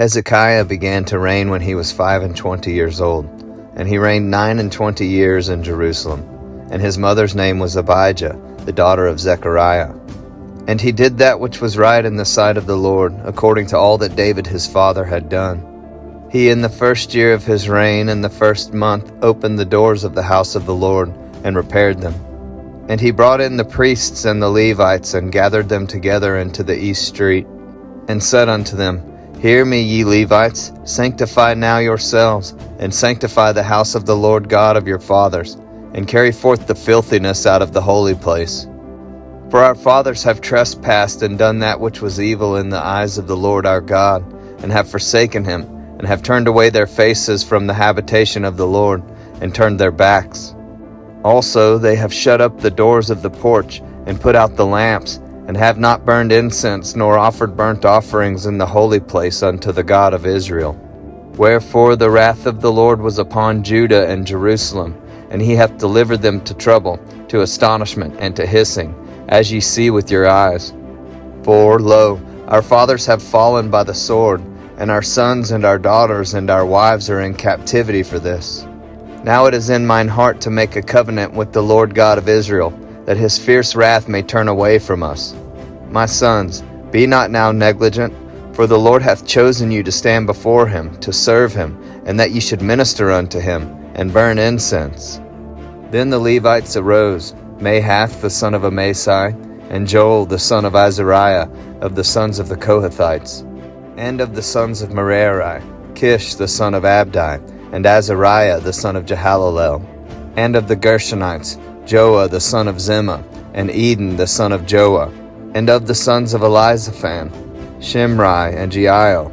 Hezekiah began to reign when he was 25 years old, and he reigned 29 years in Jerusalem. And his mother's name was Abijah, the daughter of Zechariah. And he did that which was right in the sight of the Lord, according to all that David his father had done. He in the first year of his reign, in the first month, opened the doors of the house of the Lord, and repaired them. And he brought in the priests and the Levites, and gathered them together into the east street, and said unto them, Hear me, ye Levites, sanctify now yourselves, and sanctify the house of the Lord God of your fathers, and carry forth the filthiness out of the holy place. For our fathers have trespassed and done that which was evil in the eyes of the Lord our God, and have forsaken him, and have turned away their faces from the habitation of the Lord, and turned their backs. Also they have shut up the doors of the porch, and put out the lamps, and have not burned incense, nor offered burnt offerings in the holy place unto the God of Israel. Wherefore the wrath of the Lord was upon Judah and Jerusalem, and he hath delivered them to trouble, to astonishment, and to hissing, as ye see with your eyes. For, lo, our fathers have fallen by the sword, and our sons and our daughters and our wives are in captivity for this. Now it is in mine heart to make a covenant with the Lord God of Israel, that his fierce wrath may turn away from us. My sons, be not now negligent, for the Lord hath chosen you to stand before him, to serve him, and that ye should minister unto him, and burn incense. Then the Levites arose, Mahath the son of Amasai, and Joel the son of Azariah, of the sons of the Kohathites, and of the sons of Merari, Kish the son of Abdi, and Azariah the son of Jehalalel, and of the Gershonites, Joah the son of Zimmah, and Eden the son of Joah, and of the sons of Elizaphan, Shimri and Jeiel,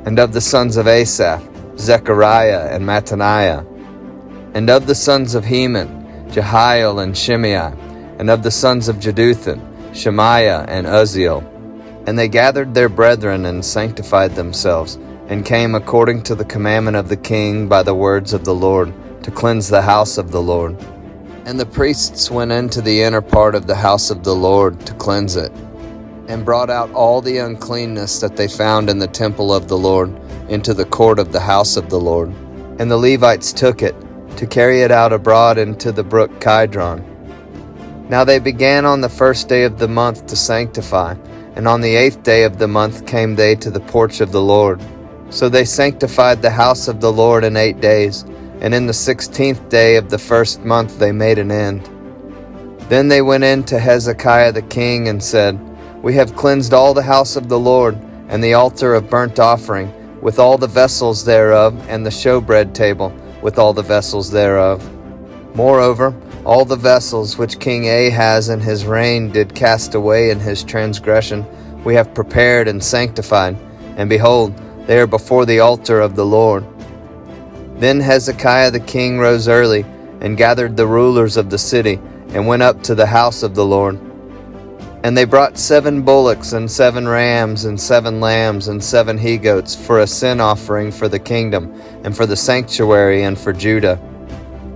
and of the sons of Asaph, Zechariah and Mattaniah, and of the sons of Heman, Jehiel and Shimei, and of the sons of Jeduthun, Shemaiah and Uzziel. And they gathered their brethren and sanctified themselves, and came according to the commandment of the king by the words of the Lord, to cleanse the house of the Lord. And the priests went into the inner part of the house of the Lord to cleanse it, and brought out all the uncleanness that they found in the temple of the Lord into the court of the house of the Lord. And the Levites took it, to carry it out abroad into the brook Kidron. Now they began on the first day of the month to sanctify, and on the 8th day of the month came they to the porch of the Lord. So they sanctified the house of the Lord in 8 days, and in the 16th day of the first month they made an end. Then they went in to Hezekiah the king and said, We have cleansed all the house of the Lord, and the altar of burnt offering, with all the vessels thereof, and the showbread table, with all the vessels thereof. Moreover, all the vessels which King Ahaz in his reign did cast away in his transgression, we have prepared and sanctified, and behold, they are before the altar of the Lord. Then Hezekiah the king rose early, and gathered the rulers of the city, and went up to the house of the Lord. And they brought 7 bullocks, and 7 rams, and 7 lambs, and 7 he-goats, for a sin offering for the kingdom, and for the sanctuary, and for Judah.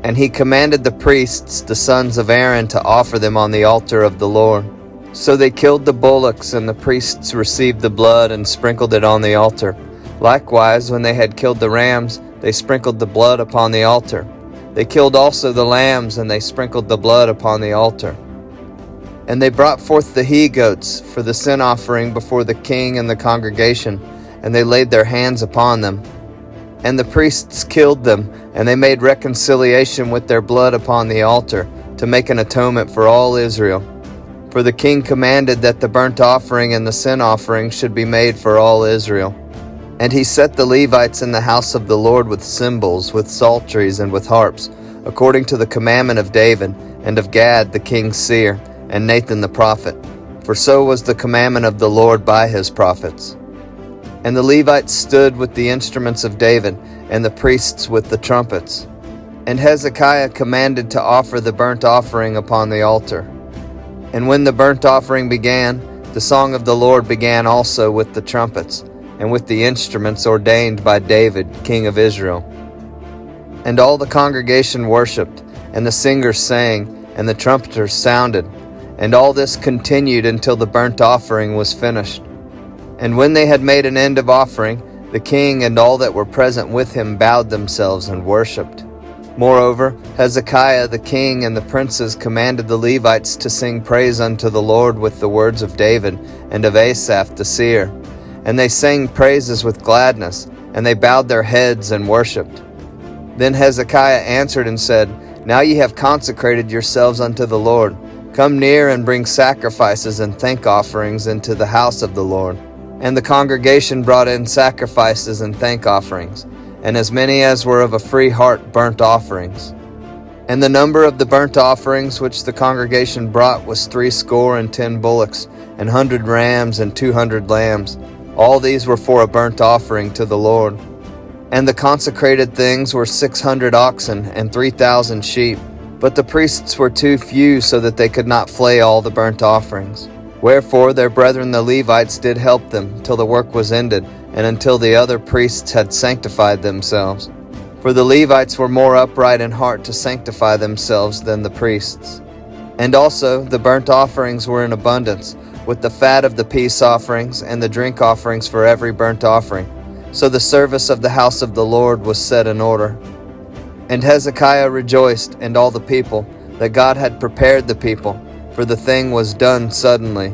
And he commanded the priests, the sons of Aaron, to offer them on the altar of the Lord. So they killed the bullocks, and the priests received the blood, and sprinkled it on the altar. Likewise, when they had killed the rams, they sprinkled the blood upon the altar. They killed also the lambs, and they sprinkled the blood upon the altar. And they brought forth the he-goats for the sin offering before the king and the congregation, and they laid their hands upon them. And the priests killed them, and they made reconciliation with their blood upon the altar, to make an atonement for all Israel. For the king commanded that the burnt offering and the sin offering should be made for all Israel. And he set the Levites in the house of the Lord with cymbals, with psalteries, and with harps, according to the commandment of David, and of Gad the king's seer, and Nathan the prophet. For so was the commandment of the Lord by his prophets. And the Levites stood with the instruments of David, and the priests with the trumpets. And Hezekiah commanded to offer the burnt offering upon the altar. And when the burnt offering began, the song of the Lord began also with the trumpets, and with the instruments ordained by David, king of Israel. And all the congregation worshipped, and the singers sang, and the trumpeters sounded. And all this continued until the burnt offering was finished. And when they had made an end of offering, The king and all that were present with him bowed themselves and worshipped. Moreover, Hezekiah the king and the princes commanded the Levites to sing praise unto the Lord with the words of David and of Asaph the seer. And they sang praises with gladness, and they bowed their heads and worshipped. Then Hezekiah answered and said, Now ye have consecrated yourselves unto the Lord. Come near and bring sacrifices and thank offerings into the house of the Lord. And the congregation brought in sacrifices and thank offerings, and as many as were of a free heart burnt offerings. And the number of the burnt offerings which the congregation brought was 60 bullocks, and 100 rams, and 200 lambs. All these were for a burnt offering to the Lord. And the consecrated things were 600 oxen, and 3,000 sheep. But the priests were too few, so that they could not flay all the burnt offerings. Wherefore their brethren the Levites did help them, till the work was ended, and until the other priests had sanctified themselves. For the Levites were more upright in heart to sanctify themselves than the priests. And also the burnt offerings were in abundance, with the fat of the peace offerings, and the drink offerings for every burnt offering. So the service of the house of the Lord was set in order. And Hezekiah rejoiced, and all the people, that God had prepared the people, for the thing was done suddenly.